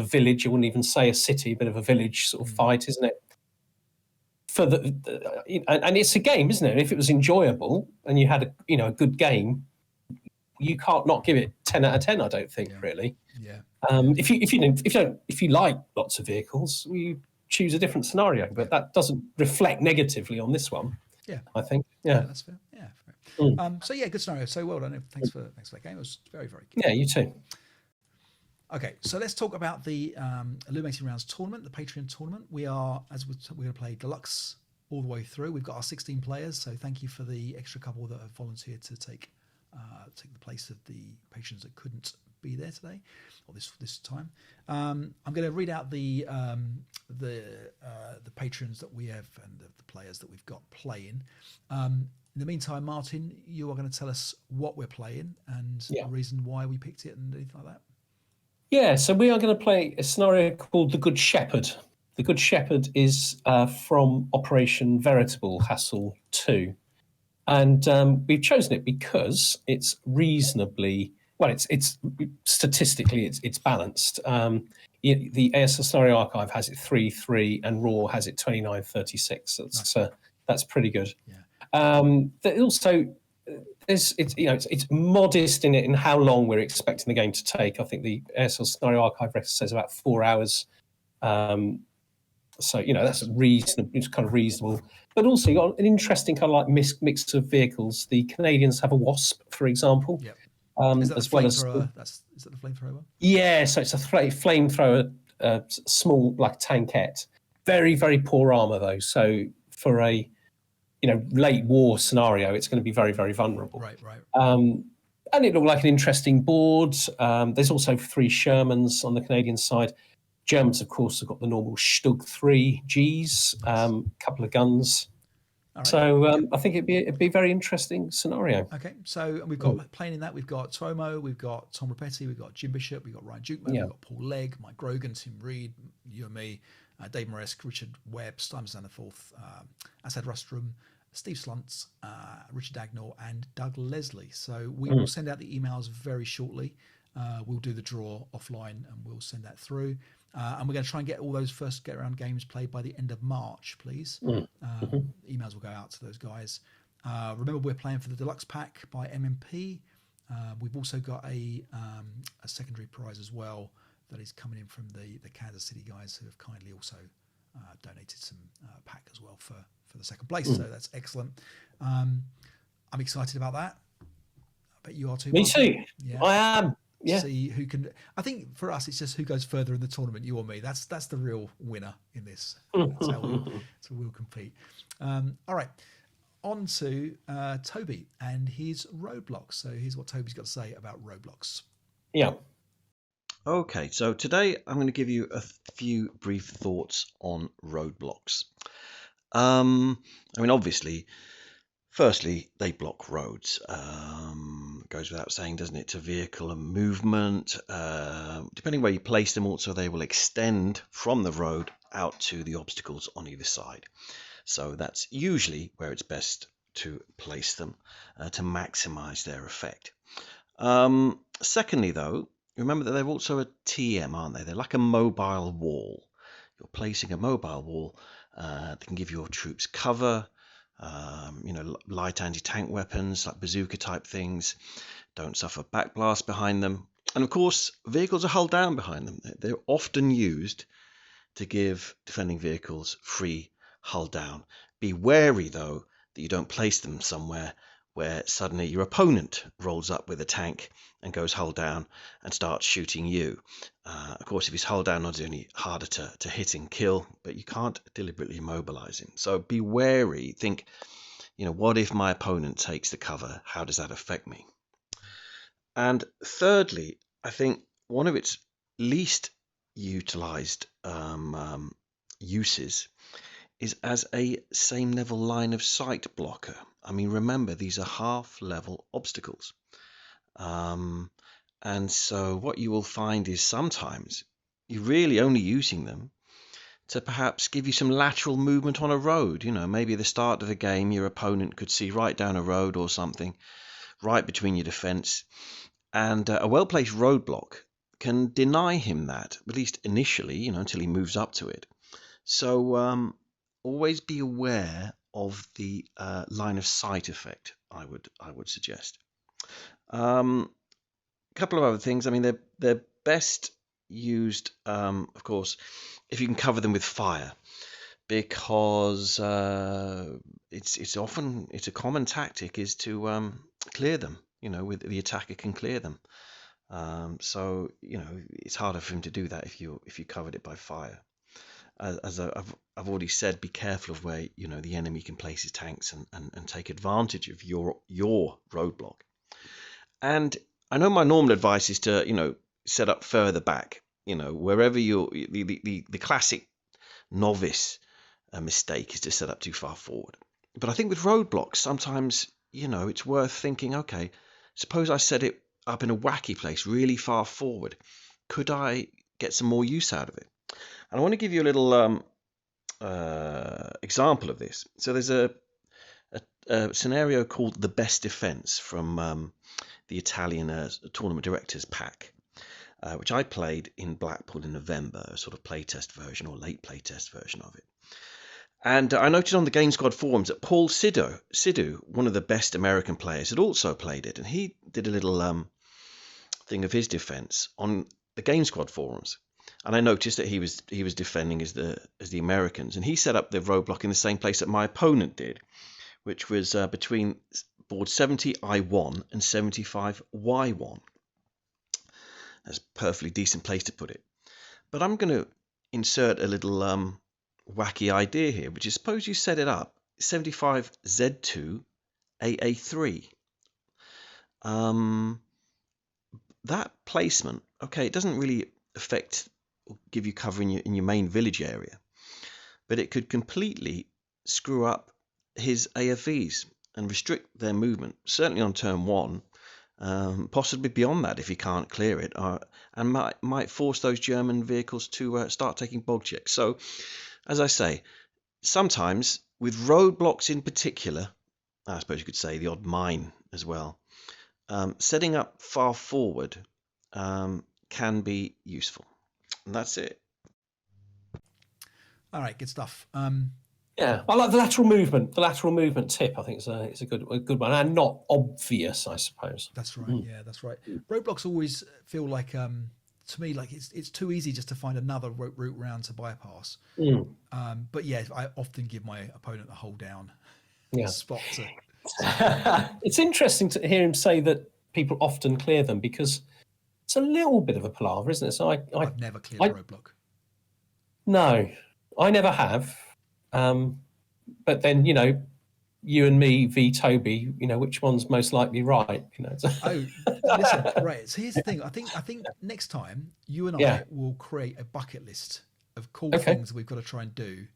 village. You wouldn't even say a city, bit of a village sort of fight, isn't it? And it's a game, isn't it? And if it was enjoyable and you had a good game, you can't not give it 10 out of 10. I don't think really. Yeah. If you like lots of vehicles, you choose a different scenario, but that doesn't reflect negatively on this one. Yeah, I think. Yeah, that's fair. Yeah. Fair. So yeah, good scenario. So well done. Thanks for that game. It was very, very good. Yeah, you too. Okay, so let's talk about the Illuminating Rounds tournament, the Patreon tournament. We're going to play deluxe all the way through. We've got our 16 players, so thank you for the extra couple that have volunteered to take the place of the patrons that couldn't be there today or this time. I'm going to read out the patrons that we have and the players that we've got playing. In the meantime, Martin, you are going to tell us what we're playing and the reason why we picked it and anything like that. Yeah, so we are going to play a scenario called The Good Shepherd. The Good Shepherd is from Operation Veritable Hassle 2. And we've chosen it because it's reasonably, it's statistically, it's balanced. The ASL Scenario Archive has it 3-3 and Raw has it 29-36. That's pretty good. Yeah. Also, it's modest in how long we're expecting the game to take. I think the ASL Scenario Archive says about 4 hours. So that's reasonable. It's kind of reasonable, but also you got an interesting kind of like mix of vehicles. The Canadians have a Wasp, for example. Yep. Is that the flamethrower one? Yeah, so it's a flamethrower, small like tankette. Very, very poor armor though. So for a late war scenario, it's going to be very, very vulnerable. Right. And it looked like an interesting board. There's also 3 Shermans on the Canadian side. Germans, of course, have got the normal Stug 3 Gs, couple of guns. Right. So I think it'd be a very interesting scenario. Okay, so we've got playing in that. We've got Tomo, we've got Tom Rapetti, we've got Jim Bishop, we've got Ryan Dukeman, we've got Paul Legg, Mike Grogan, Tim Reed, you and me, Dave Moresk, Richard Webb, Stymon Zanderforth, Asad Rustrum, Steve Sluntz, Richard Dagnall, and Doug Leslie. So we will send out the emails very shortly. We'll do the draw offline and we'll send that through. And we're going to try and get all those first get-around games played by the end of March, please. Emails will go out to those guys. Remember, we're playing for the Deluxe Pack by MMP. We've also got a secondary prize as well that is coming in from the Kansas City guys who have kindly also donated some pack as well for the second place. So that's excellent. I'm excited about that. I bet you are too. Me too. Yeah. I am. Yeah. See who can. I think for us, it's just who goes further in the tournament, you or me. That's the real winner in this. That's how we'll compete. All right, on to Toby and his roadblocks. So here's what Toby's got to say about roadblocks. Yeah. Okay, so today I'm going to give you a few brief thoughts on roadblocks. Obviously, firstly, they block roads. Goes without saying, doesn't it, to vehicle and movement. Depending where you place them, also they will extend from the road out to the obstacles on either side. So that's usually where it's best to place them to maximize their effect. Secondly, though, remember that they're also a TM, aren't they? They're like a mobile wall. You're placing a mobile wall that can give your troops cover. Light anti-tank weapons like bazooka type things don't suffer backblast behind them, and of course vehicles are hull down behind them. They're often used to give defending vehicles free hull down. Be wary though that you don't place them somewhere where suddenly your opponent rolls up with a tank and goes hull down and starts shooting you. Of course, if he's hull down, not only harder to hit and kill, but you can't deliberately immobilize him. So be wary. Think, what if my opponent takes the cover? How does that affect me? And thirdly, I think one of its least utilized uses is as a same level line of sight blocker. Remember, these are half level obstacles. And so what you will find is sometimes you're really only using them to perhaps give you some lateral movement on a road. Maybe at the start of a game, your opponent could see right down a road or something, right between your defense. And a well-placed roadblock can deny him that, at least initially, until he moves up to it. So always be aware of the line of sight effect, I would suggest. A couple of other things. I mean, they're best used, of course, if you can cover them with fire, because it's a common tactic is to clear them. With the attacker can clear them. So it's harder for him to do that if you covered it by fire. As I've already said, be careful of where the enemy can place his tanks and take advantage of your roadblock. And I know my normal advice is to set up further back, wherever the classic novice mistake is to set up too far forward. But I think with roadblocks, sometimes it's worth thinking, okay, suppose I set it up in a wacky place really far forward, could I get some more use out of it? And I want to give you a little example of this. So there's a scenario called the best defense from the Italian tournament directors pack, which I played in Blackpool in November, a sort of playtest version or late playtest version of it. And I noticed on the Game Squad forums that Paul Sidhu, one of the best American players, had also played it, and he did a little thing of his defense on the Game Squad forums. And I noticed that he was defending as the Americans, and he set up the roadblock in the same place that my opponent did, which was between board 70 I1 and 75 Y1. That's a perfectly decent place to put it. But I'm going to insert a little wacky idea here, which is suppose you set it up 75 Z2 AA3. That placement, okay, it doesn't really affect or give you cover in your main village area, but it could completely screw up his AFVs and restrict their movement, certainly on turn 1, possibly beyond that if he can't clear it, and might force those German vehicles to start taking bog checks. So, as I say, sometimes with roadblocks in particular, I suppose you could say the odd mine as well, setting up far forward can be useful. And that's it. All right, good stuff. Yeah, I like the lateral movement. The lateral movement tip, I think, is a good one, and not obvious, I suppose. That's right. Yeah, that's right. Roadblocks always feel like, to me, like it's too easy just to find another route round to bypass. But yeah, I often give my opponent a hold down spot to. It's interesting to hear him say that people often clear them, because it's a little bit of a palaver, isn't it? So I've never cleared a roadblock. No, I never have. But then, you and me v Toby, which one's most likely right? Oh, listen, right. So here's the thing. I think next time you and I will create a bucket list of cool things we've got to try and do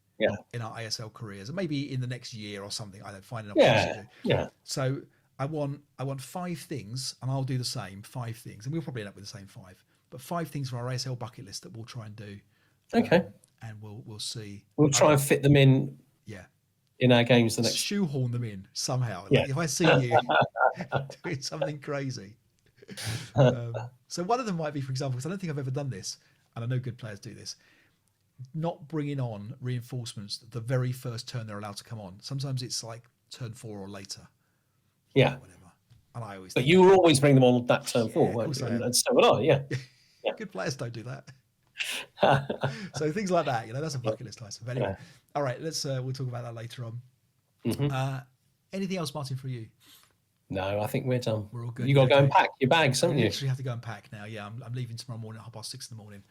in our ASL careers, and maybe in the next year or something. I don't find an opportunity to do. Yeah. So I want 5 things, and I'll do the same 5 things, and we'll probably end up with the same 5. But 5 things from our ASL bucket list that we'll try and do. Okay. And we'll see. We'll try and fit them in. Yeah. In our games the next. Shoehorn them in somehow. Like if I see you doing something crazy. So one of them might be, for example, because I don't think I've ever done this, and I know good players do this, not bringing on reinforcements the very first turn they're allowed to come on. Sometimes it's like turn 4 or later. Yeah. Or whatever. And I always. But you will always bring them on that turn 4, won't you? And so will I. Yeah. Good players don't do that. So things like that, that's a bucket list item. But anyway, all right, we'll talk about that later on. Anything else, Martin, for you? No, I think we're done. We're all good. You got to go and pack your bags, haven't you? I literally have to go and pack now. Yeah, I'm leaving tomorrow morning at 6:30 in the morning.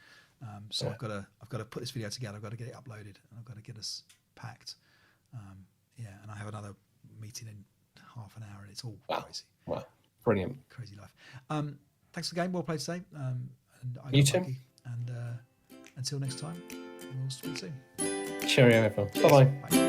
So I've got to put this video together. I've got to get it uploaded, and I've got to get us packed. And I have another meeting in half an hour, and it's all crazy. Wow, brilliant, crazy life. Thanks for the game. Well played today. And you too. And until next time, we'll speak soon. Cheerio, everyone. Bye-bye. Bye.